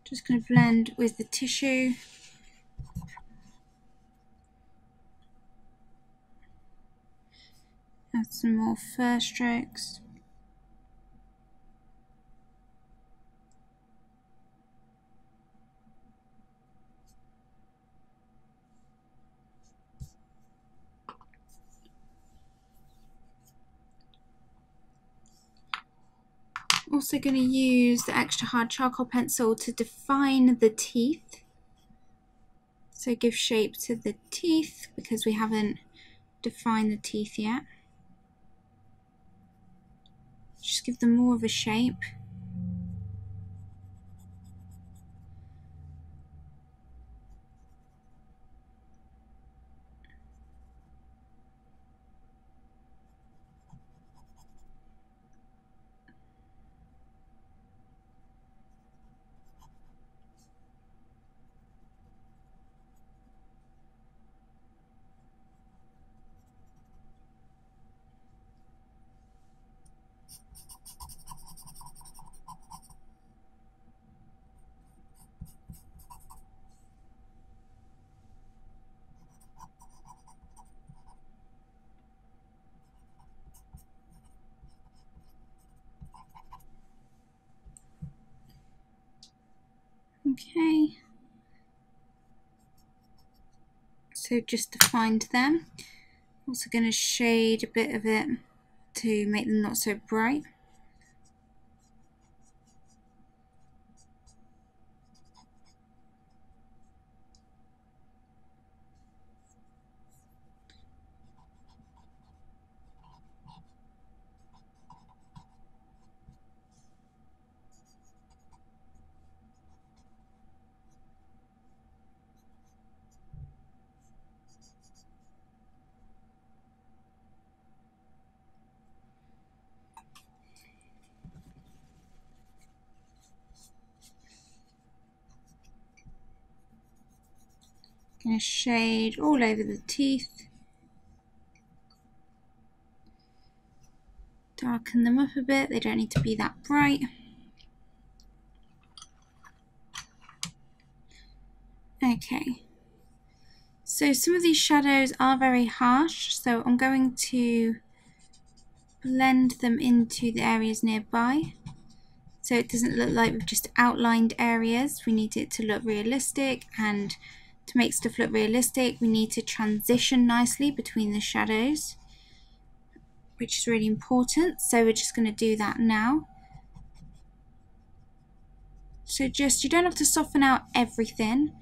Just going to blend with the tissue. Add some more fur strokes. Also going to use the extra hard charcoal pencil to define the teeth. So give shape to the teeth because we haven't defined the teeth yet. Just give them more of a shape. Okay, so just defined them. Also going to shade a bit of it to make them not so bright. Going to shade all over the teeth. Darken them up a bit, they don't need to be that bright. Okay, so some of these shadows are very harsh, so I'm going to blend them into the areas nearby. So it doesn't look like we've just outlined areas. We need it to look realistic, and to make stuff look realistic, we need to transition nicely between the shadows, which is really important. So we're just going to do that now. So you don't have to soften out everything.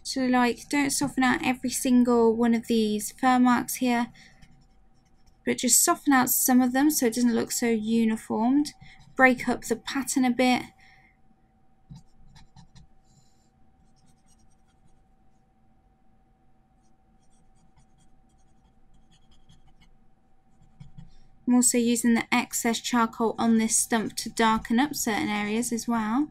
So like, don't soften out every single one of these fur marks here, but just soften out some of them so it doesn't look so uniformed. Break up the pattern a bit. I'm also using the excess charcoal on this stump to darken up certain areas as well.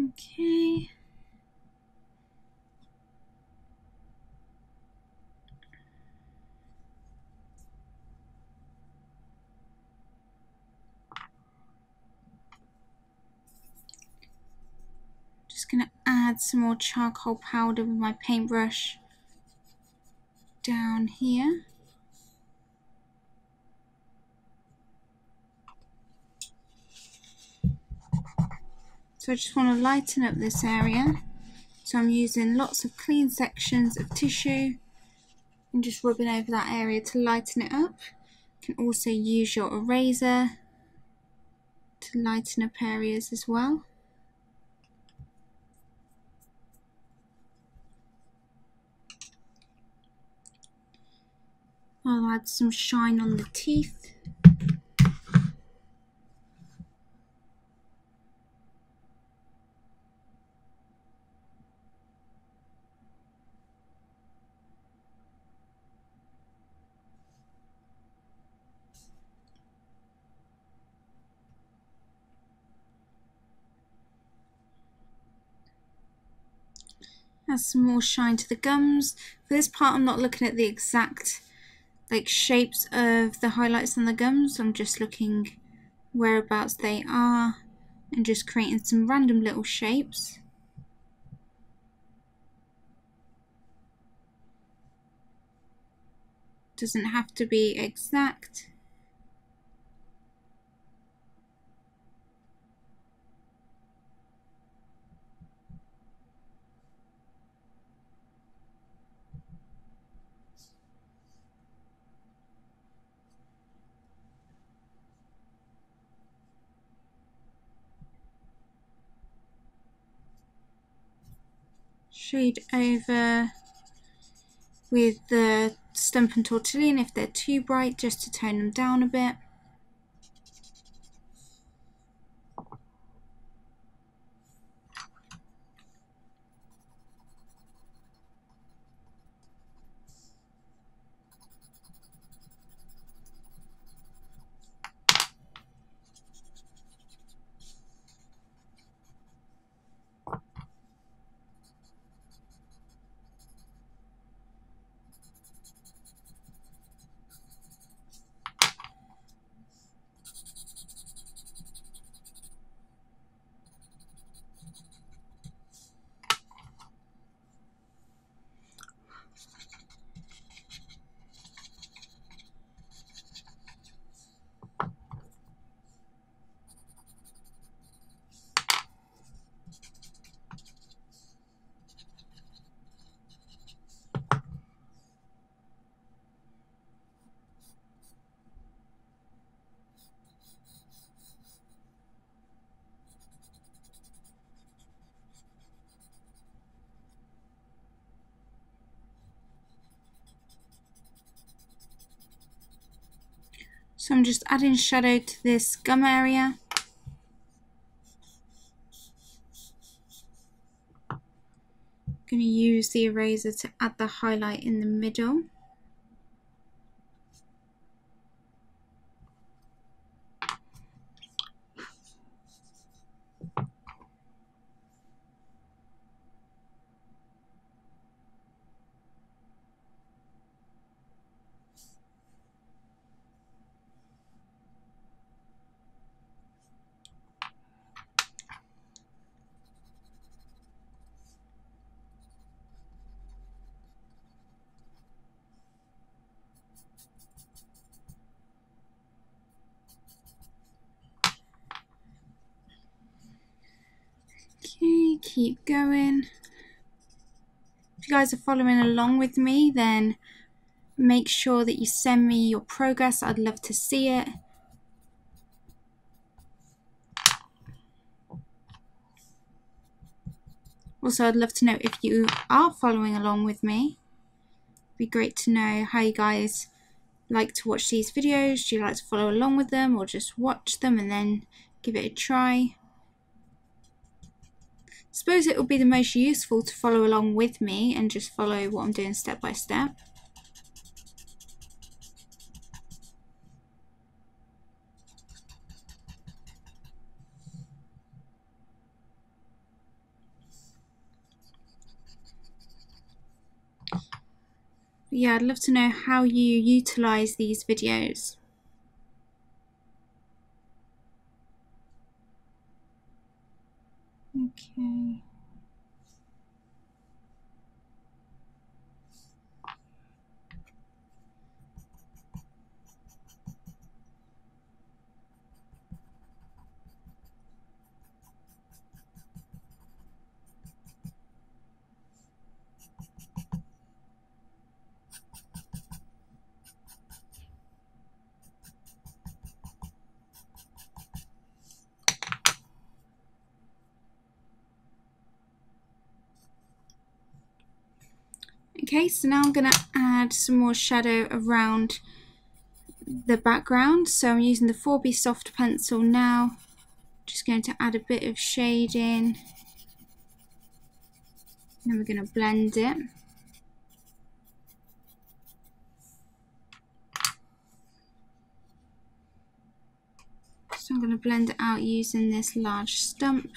Okay. Just going to add some more charcoal powder with my paintbrush down here. So I just want to lighten up this area. So I'm using lots of clean sections of tissue and just rubbing over that area to lighten it up. You can also use your eraser to lighten up areas as well. I'll add some shine on the teeth. Add some more shine to the gums. For this part I'm not looking at the exact shapes of the highlights on the gums. I'm just looking whereabouts they are and just creating some random little shapes. Doesn't have to be exact. Shade over with the Stump and Tortillon if they're too bright, just to tone them down a bit. So I'm just adding shadow to this gum area. I'm going to use the eraser to add the highlight in the middle. Okay, keep going. If you guys are following along with me, then make sure that you send me your progress. I'd love to see it. Also, I'd love to know if you are following along with me. It'd be great to know how you guys like to watch these videos. Do you like to follow along with them or just watch them and then give it a try? I suppose it would be the most useful to follow along with me and just follow what I'm doing step by step. Yeah, I'd love to know how you utilize these videos. Okay. Okay, so now I'm going to add some more shadow around the background. So I'm using the 4B soft pencil now. Just going to add a bit of shading. Then we're going to blend it. So I'm going to blend it out using this large stump.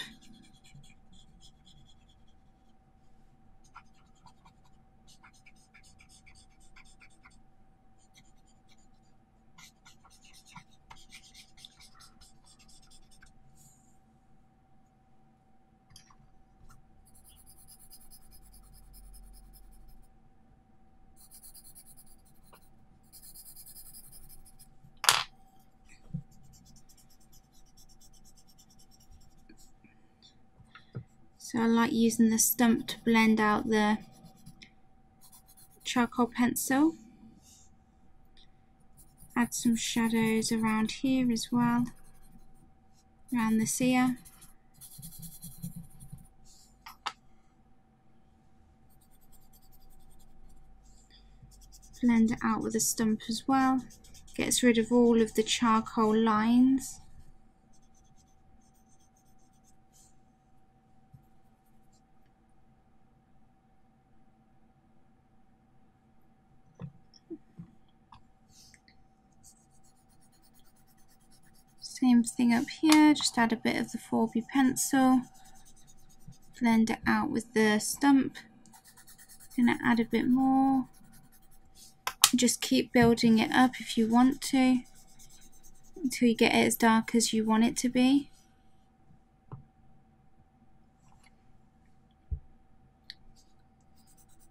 So I like using the stump to blend out the charcoal pencil. Add some shadows around here as well, around this ear. Blend it out with a stump as well. Gets rid of all of the charcoal lines. Same thing up here, just add a bit of the 4B pencil, blend it out with the stump. Gonna add a bit more. Just keep building it up if you want to, until you get it as dark as you want it to be.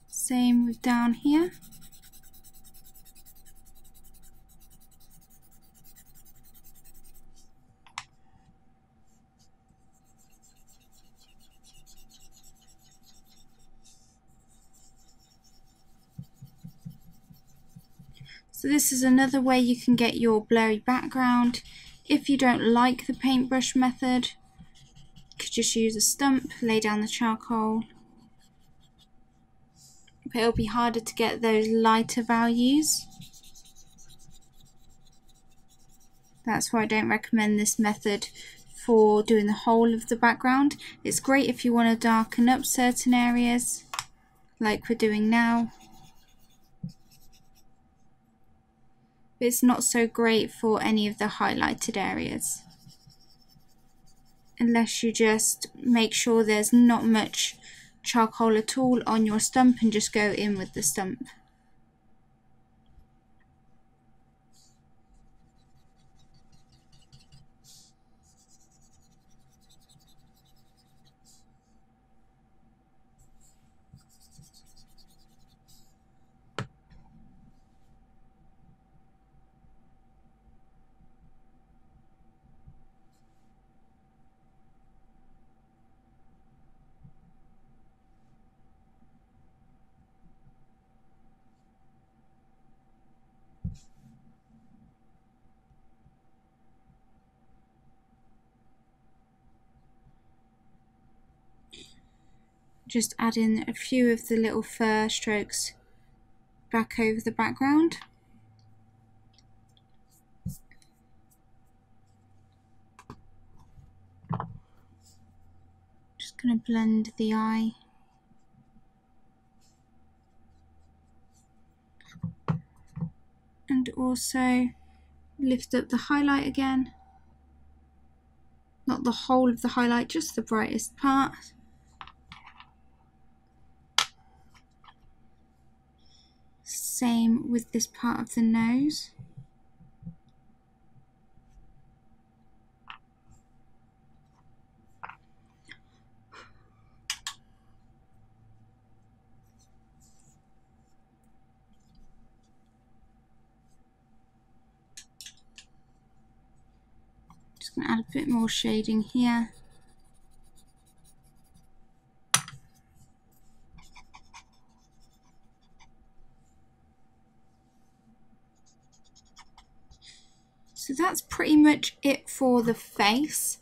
Same with down here. So this is another way you can get your blurry background. If you don't like the paintbrush method, you could just use a stump, lay down the charcoal. But it'll be harder to get those lighter values. That's why I don't recommend this method for doing the whole of the background. It's great if you want to darken up certain areas, like we're doing now. But it's not so great for any of the highlighted areas, unless you just make sure there's not much charcoal at all on your stump and just go in with the stump. Just add in a few of the little fur strokes back over the background. Just going to blend the eye. And also lift up the highlight again. Not the whole of the highlight, just the brightest part. Same with this part of the nose. Just going to add a bit more shading here. So that's pretty much it for the face.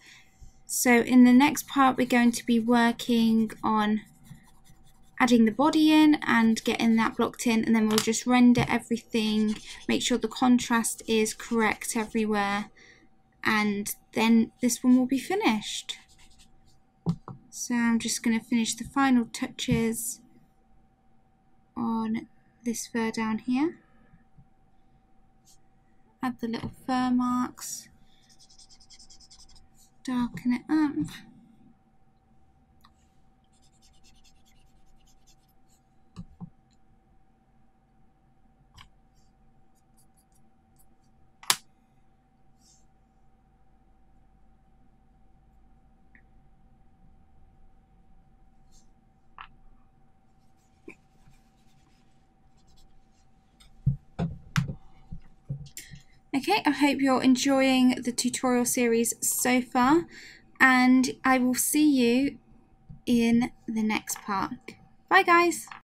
So in the next part we're going to be working on adding the body in and getting that blocked in, and then we'll just render everything, make sure the contrast is correct everywhere, and then this one will be finished. So I'm just going to finish the final touches on this fur down here. Add the little fur marks, darken it up. Okay, I hope you're enjoying the tutorial series so far, and I will see you in the next part. Bye guys!